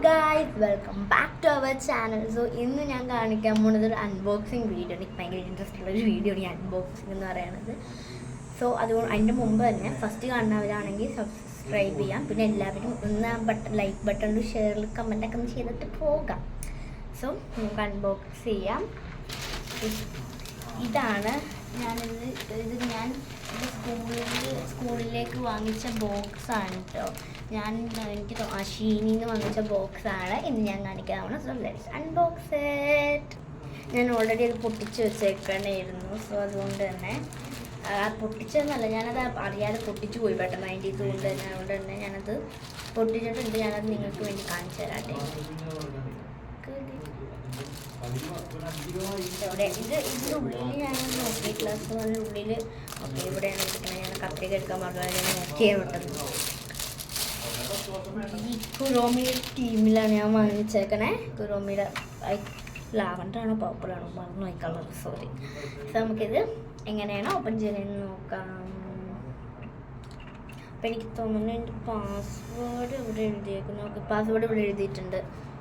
Guys, welcome back to our channel. So ഇന്ന് ഞാൻ കാണിക്കാൻ പോകുന്നത് ഒരു അൺബോക്സിങ് വീഡിയോ. എനിക്ക് ഭയങ്കര ഇൻട്രസ്റ്റ് ഉള്ള ഒരു വീഡിയോ ആണ് ഈ അൺബോക്സിങ് എന്ന് പറയുന്നത്. സോ അതുകൊണ്ട് അതിൻ്റെ മുമ്പ് തന്നെ ഫസ്റ്റ് കാണുന്നവരാണെങ്കിൽ സബ്സ്ക്രൈബ് ചെയ്യാം. പിന്നെ എല്ലാവരും ഒന്ന് ലൈക്ക് ബട്ടണിൽ ഷെയറിൽ കമൻറ്റൊക്കെ ഒന്ന് ചെയ്തിട്ട് പോകാം. സോ നമുക്ക് അൺബോക്സ് ചെയ്യാം. ഇതാണ് ഞാൻ സ്കൂളിലേക്ക് വാങ്ങിച്ച ബോക്സാണ് കേട്ടോ. എനിക്ക് ഷീനിന്ന് വാങ്ങിച്ച ബോക്സാണ് ഇന്ന് ഞാൻ കാണിക്കാവുന്ന. So let's unbox it. ഞാൻ ഓൾറെഡി അത് പൊട്ടിച്ച് വെച്ചേക്കണമായിരുന്നു. സോ അതുകൊണ്ട് തന്നെ പൊട്ടിച്ചതെന്നല്ല, ഞാനത് അറിയാതെ പൊട്ടിച്ചു പോയി പെട്ടെന്ന് അതിൻ്റെ ഇതുകൊണ്ട് തന്നെ. അതുകൊണ്ട് തന്നെ ഞാനത് പൊട്ടിച്ചിട്ടുണ്ട്. ഞാനത് നിങ്ങൾക്ക് വേണ്ടി കാണിച്ചു തരാട്ടെ. ഇവിടെ ഇതിൻ്റെ ഉള്ളിൽ ഞാൻ നോക്കിയിട്ടില്ല. സോ അതിൻ്റെ ഉള്ളിൽ ഓക്കെ ഇവിടെയാണ് എടുക്കുന്നത്. ഞാൻ കത്രിക എടുക്കാൻ പറഞ്ഞാൽ ഞാൻ നോക്കിയേ പെട്ടെന്ന്. ഈ കുറോമിയുടെ ടീമിലാണ് ഞാൻ വാങ്ങിച്ചേക്കണേ. കുറോമിയുടെ ലാവൻഡറാണോ പർപ്പിളാണോ മറന്നു പോയി കളർ, സോറി. സോ നമുക്കിത് എങ്ങനെയാണ് ഓപ്പൺ ചെയ്യുന്നതെന്ന് നോക്കാം. അപ്പം എനിക്ക് തോന്നുന്നു എൻ്റെ പാസ്വേഡ് ഇവിടെ എഴുതിയേക്കുന്നു. ഓക്കെ, പാസ്വേഡ് ഇവിടെ എഴുതിയിട്ടുണ്ട്.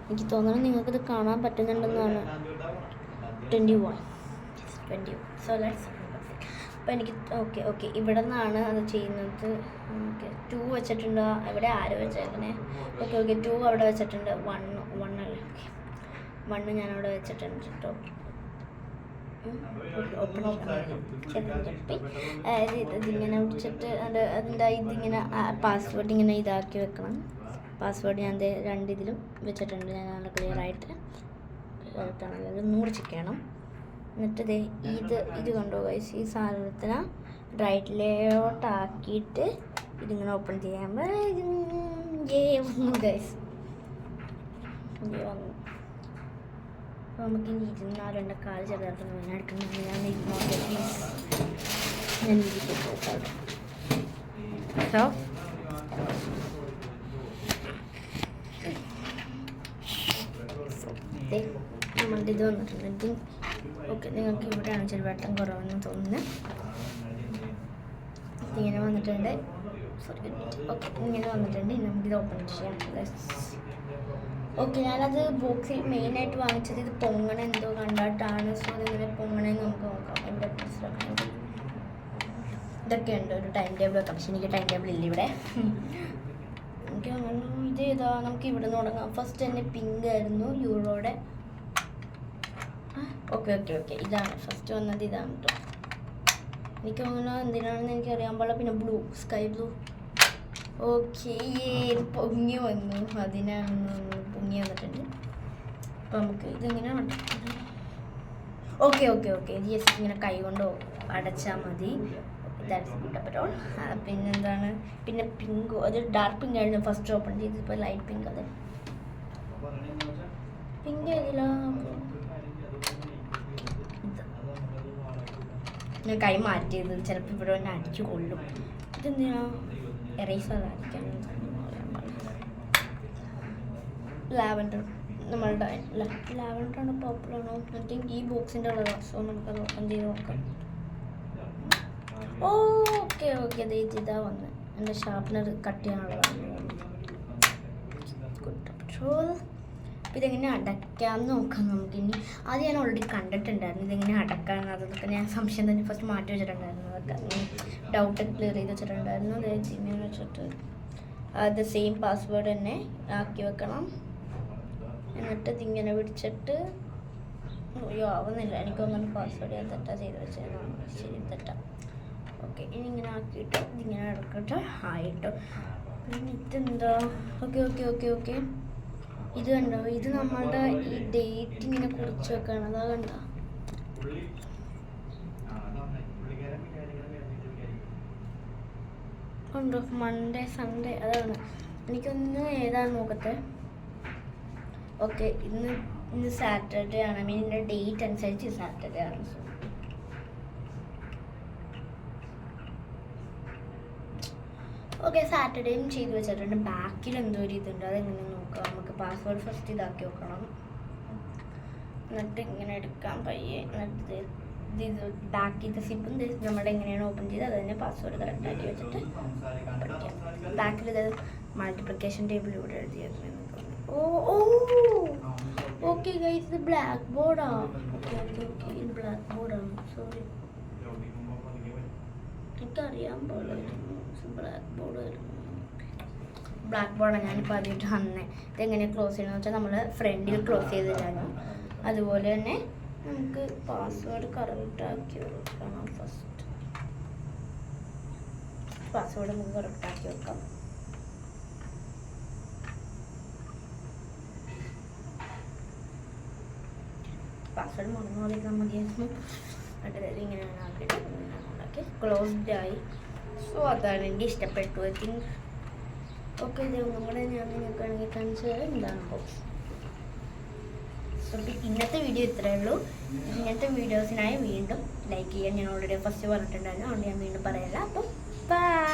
എനിക്ക് തോന്നുന്നു നിങ്ങൾക്കിത് കാണാൻ പറ്റുന്നുണ്ടെന്നാണ്. 21. So let's. അപ്പോൾ എനിക്ക് ഓക്കെ ഇവിടെ നിന്നാണ് അത് ചെയ്യുന്നത്. ഓക്കെ 2 വെച്ചിട്ടുണ്ട്. ഇവിടെ ആര് വെച്ചേക്കണേ? ഓക്കെ 2 അവിടെ വെച്ചിട്ടുണ്ട്. 1 അല്ലേ? ഓക്കെ 1 ഞാനവിടെ വെച്ചിട്ടുണ്ട് കേട്ടോ. ഓപ്പൺ അതായത് ഇതിങ്ങനെ പിടിച്ചിട്ട് അതിൻ്റെ ഇതിങ്ങനെ പാസ്വേഡ് ഇങ്ങനെ ഇതാക്കി വെക്കണം. പാസ്വേഡ് ഞാൻ 2 ഇതിലും വെച്ചിട്ടുണ്ട്. ഞാൻ നല്ല ക്ലിയറായിട്ട് അത് മൂടിച്ചിക്കണം. എന്നിട്ട് ഇത് കണ്ടോ ഗൈസ്, ഈ സാധനത്തിന് റൈറ്റിലോട്ടാക്കിയിട്ട് ഇതിങ്ങനെ ഓപ്പൺ ചെയ്യാൻ വന്നു ഗൈസ്. വന്നു. അപ്പോൾ നമുക്ക് ഇനി ഇരുന്നാലും എൻ്റെ കാല് ചെറുതായിട്ട് ഞാൻ എടുക്കുന്നത്. ഞാൻ ഇരുന്നോട്ടെ പ്ലീസ്. ഞാൻ ഇരിക്കട്ടെ. സോ നമ്മളുടെ ഇത് വന്നിട്ടുണ്ട്. ഓക്കെ, നിങ്ങൾക്ക് ഇവിടെയാണ് ഇച്ചിരി വെട്ടം കുറവെന്ന് തോന്നുന്നത്. ഇങ്ങനെ വന്നിട്ടുണ്ട്. സോറി. ഓക്കെ ഇങ്ങനെ വന്നിട്ടുണ്ട്. ഇനി നമുക്കിത് ഓപ്പൺ ചെയ്യാം. ഓക്കെ, ഞാനത് ബോക്സിൽ മെയിനായിട്ട് വാങ്ങിച്ചത് ഇത് പൊങ്ങണ എന്തോ കണ്ടിട്ടാണ്. സോ ഇതിങ്ങനെ പൊങ്ങണമെന്ന് നമുക്ക് നോക്കാം. എൻ്റെ മനസ്സിലാക്കുന്നത് ഇതൊക്കെ ഉണ്ട്, ഒരു ടൈം ടേബിളൊക്കെ. പക്ഷെ എനിക്ക് ടൈം ടേബിൾ ഇല്ല ഇവിടെ. എനിക്ക് ഇത് ഏതാ, നമുക്ക് ഇവിടെ നിന്ന് തുടങ്ങാം. ഫസ്റ്റ് തന്നെ പിങ്ക് ആയിരുന്നു, യൂറോയുടെ. ഓക്കെ ഇതാണ് ഫസ്റ്റ് വന്നത്. ഇതാണ് കേട്ടോ. എനിക്ക് അങ്ങനെ എന്തിനാണെന്ന് എനിക്ക് അറിയാൻ പാടില്ല. പിന്നെ ബ്ലൂ, സ്കൈ ബ്ലൂ. ഓക്കെ പൊങ്ങി വന്നു. അതിനാണ് പൊങ്ങി വന്നിട്ടുണ്ട്. അപ്പം നമുക്ക് ഇതെങ്ങനെ ഓക്കെ ഇത് ജസ്റ്റ് ഇങ്ങനെ കൈ കൊണ്ട് അടച്ചാൽ മതി. That's good. അപ്പോൾ പിന്നെന്താണ്, പിന്നെ പിങ്ക്, അത് ഡാർക്ക് പിങ്ക് ആയിരുന്നു ഫസ്റ്റ് ഓപ്പൺ ചെയ്ത്. ഇപ്പോൾ ലൈറ്റ് പിങ്ക്. അത് പിങ്ക് ഏതില്ല, ഞാൻ കൈ മാറ്റിയത്. ചിലപ്പോൾ ഇവിടെ തന്നെ അടിച്ചു കൊള്ളും. ഇതെന്തിനാ എറേസർ അടിക്കാൻ. ലാവൻഡർ, നമ്മളുടെ ലാവൻഡറാണോ പർപ്പിളാണോ? മറ്റേ ഈ ബോക്സിൻ്റെ കളറാണ്. സോ നമുക്കത് ഓപ്പൺ ചെയ്ത് നോക്കാം. ഓക്കെ ഇതാ വന്ന് എൻ്റെ ഷാർപ്പ്നർ കട്ട് ചെയ്യാനുള്ളതാണ്. Good control. അപ്പോൾ ഇതെങ്ങനെ അടയ്ക്കാമെന്ന് നോക്കാം നമുക്കിനി. അത് ഞാൻ ഓൾറെഡി കണ്ടിട്ടുണ്ടായിരുന്നു ഇതെങ്ങനെ അടക്കാമെന്ന്. അതൊക്കെ ഞാൻ സംശയം തന്നെ ഫസ്റ്റ് മാറ്റി വെച്ചിട്ടുണ്ടായിരുന്നു. അതൊക്കെ ഡൗട്ടൊക്കെ ക്ലിയർ ചെയ്ത് വെച്ചിട്ടുണ്ടായിരുന്നു. അതായത് ജിമെയിൽ വെച്ചിട്ട് അത് സെയിം പാസ്വേഡ് തന്നെ ആക്കി വെക്കണം. എന്നിട്ട് ഇതിങ്ങനെ പിടിച്ചിട്ട് ആവുന്നില്ല. എനിക്കൊന്നും പാസ്വേഡ് ഞാൻ തെറ്റാ ചെയ്ത് വെച്ചതാണ്. ശരി, തെറ്റാ. ഓക്കെ ഇനി ഇങ്ങനെ ആക്കിയിട്ട് ഇതിങ്ങനെ എടുക്കട്ടെ. ആയിട്ടോ. പിന്നെ ഇതെന്താ? ഓക്കെ ഇത് കണ്ടോ, ഇത് നമ്മളുടെ ഈ ഡേറ്റ് ഇങ്ങനെ കുറിച്ച് വെക്കണം. അതാ കണ്ടോ? ഉണ്ടോ മൺഡേ സൺഡേ? അതാണ്. എനിക്കൊന്ന് ഏതാണ് നോക്കട്ടെ. ഓക്കെ ഇന്ന് സാറ്റർഡേ ആണ്. ഇതിൻ്റെ ഡേറ്റ് അനുസരിച്ച് സാറ്റർഡേ ആണ്. ഓക്കെ സാറ്റർഡേയും ചെയ്ത് വെച്ചിട്ടുണ്ട്. ബാക്കിൽ എന്തോ ഒരു ഇതുണ്ട്, അതെങ്ങനെ നോക്കാം നമുക്ക്. പാസ്വേഡ് ഫസ്റ്റ് ഇതാക്കി വെക്കണം. എന്നിട്ട് ഇങ്ങനെ എടുക്കാൻ പയ്യെ. എന്നിട്ട് ഇത് ബാക്കിലത്തെ സിപ്പും നമ്മുടെ എങ്ങനെയാണ് ഓപ്പൺ ചെയ്ത് അത് തന്നെ പാസ്വേഡ് കറക്റ്റാക്കി വെച്ചിട്ട് പഠിക്കാം. ബാക്കിൽ ഇത് മൾട്ടിപ്ലിക്കേഷൻ ടേബിൾ ഇവിടെ എഴുതിയിരുന്നു. ഓ ഓ ഓക്കെ ഗൈസ്, ഇത് ബ്ലാക്ക് ബോർഡാ. ഓക്കെ ഓക്കെ ഓക്കെ, ഇത് ബ്ലാക്ക് ബോർഡാണ്. സോറി, എനിക്കറിയാൻ പാടില്ലായിരുന്നു ബ്ലാക്ക് ബോർഡായിരുന്നു. ബ്ലാക്ക് ബോർഡാണ് ഞാനിപ്പോൾ ആദ്യമായിട്ട് വന്നത്. ഇതെങ്ങനെ ക്ലോസ് ചെയ്യണമെന്ന് വെച്ചാൽ നമ്മൾ ഫ്രണ്ടിൽ ക്ലോസ് ചെയ്തിട്ടാണ്. അതുപോലെ തന്നെ നമുക്ക് പാസ്വേഡ് കറക്റ്റ് ആക്കി വെക്കണം. ഫസ്റ്റ് പാസ്വേഡ് നമുക്ക് കറക്റ്റ് ആക്കി വെക്കാം. പാസ്വേഡ് മറന്നുപോയിരിക്കാൻ മതിയായിരുന്നു. അതായത് ഇങ്ങനെയാണ് ആക്കിയിട്ട് ക്ലോസ്ഡ് ആയി. സോ അതാണ് എനിക്ക് ഇഷ്ടപ്പെട്ടു. I think okay. ഇത് നമ്മുടെ ഞാൻ നിങ്ങൾക്ക് വേണമെങ്കിൽ കാണിച്ചത് എന്താണ് ബോക്സ്. സോ ഇന്നത്തെ വീഡിയോ ഇത്രയേ ഉള്ളൂ. ഇങ്ങനത്തെ വീഡിയോസിനായി വീണ്ടും ലൈക്ക് ചെയ്യാൻ ഞാൻ ഓൾറെഡി ഫസ്റ്റ് പറഞ്ഞിട്ടുണ്ടായിരുന്നു. അതുകൊണ്ട് ഞാൻ വീണ്ടും പറയല്ല. അപ്പം ബൈ.